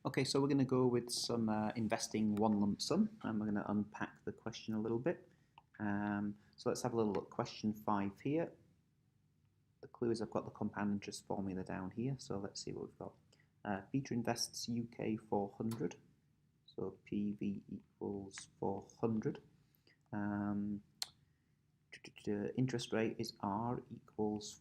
Okay, so we're going to go with some investing one lump sum, and we're going to unpack the question a little bit. So let's have a little look. Question 5 here. The clue is I've got the compound interest formula down here, so let's see what we've got. Beta invests UK 400, so PV equals 400. Interest rate is R equals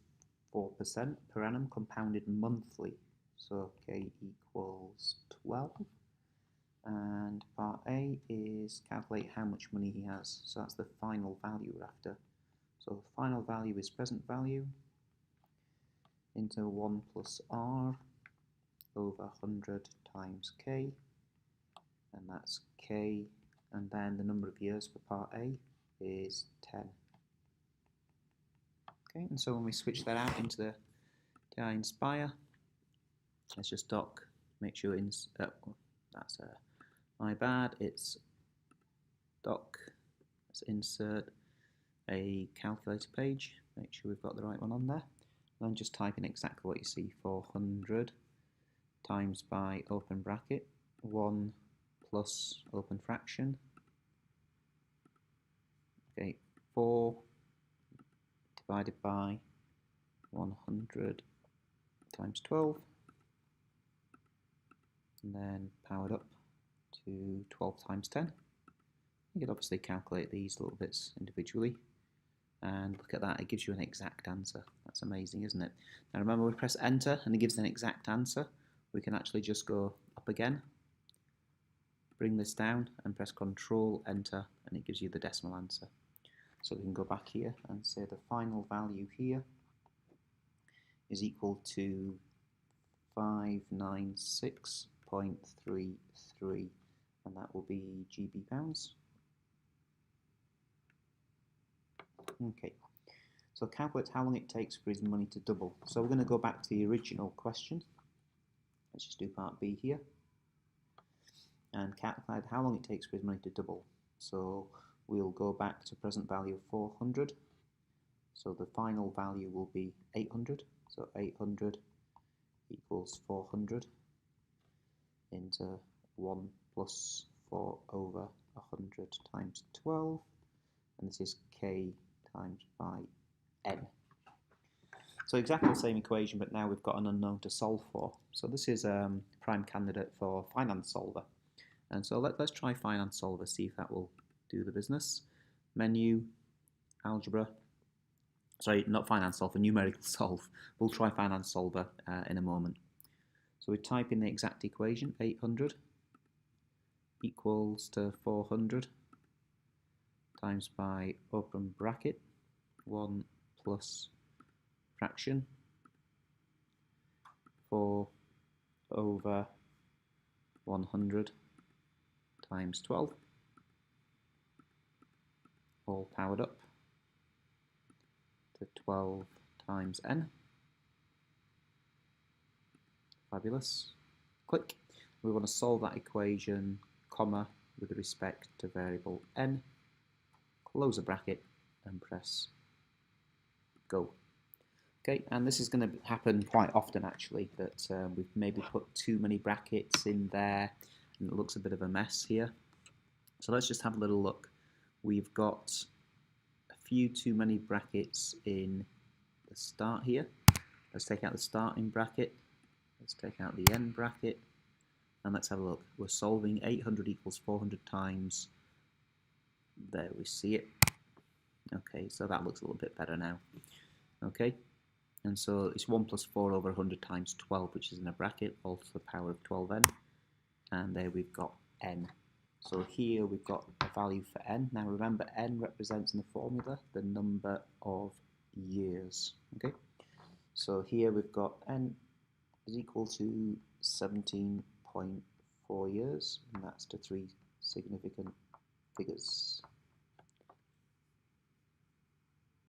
4% per annum compounded monthly. So K equals 12. And part A is calculate how much money he has. So that's the final value we're after. So the final value is present value into 1 plus R over 100 times K. And that's K. And then the number of years for part A is 10. Okay, and so when we switch that out into the TI Nspire, let's just dock, make sure that's my bad, it's dock, let's insert a calculator page, make sure we've got the right one on there, and then just type in exactly what you see, 400 times by open bracket, 1 plus open fraction, okay, 4 divided by 100 times 12, and then powered up to 12 times 10. You can obviously calculate these little bits individually, and look at that, it gives you an exact answer. That's amazing, isn't it? Now remember, we press enter and it gives an exact answer. We can actually just go up again, bring this down and press Control Enter, and it gives you the decimal answer. So we can go back here and say the final value here is equal to 596.33, and that will be GB pounds. Okay, so calculate how long it takes for his money to double. So we're going to go back to the original question. Let's just do part B here and calculate how long it takes for his money to double. So we'll go back to present value of 400. So the final value will be 800. So 800 equals 400 into 1 plus 4 over 100 times 12. And this is K times by N. So exactly the same equation, but now we've got an unknown to solve for. So this is a prime candidate for Finance Solver. And so let's try Finance Solver, see if that will do the business. Menu, algebra, sorry, not Finance Solver, numerical solve. We'll try Finance Solver in a moment. So we type in the exact equation, 800 equals to 400 times by open bracket, 1 plus fraction, 4 over 100 times 12, all powered up to 12 times n. Fabulous. Click. We want to solve that equation, comma, with respect to variable n. Close a bracket and press go. Okay, and this is going to happen quite often actually, that we've maybe put too many brackets in there and it looks a bit of a mess here. So let's just have a little look. We've got a few too many brackets in the start here. Let's take out the starting bracket. Let's take out the end bracket. And let's have a look. We're solving 800 equals 400 times. There we see it. Okay, so that looks a little bit better now. Okay, and so it's 1 plus 4 over 100 times 12, which is in a bracket, all to the power of 12n. And there we've got n. So here we've got a value for n. Now remember, n represents in the formula the number of years. Okay, so here we've got n is equal to 17.4 years, and that's to 3 significant figures.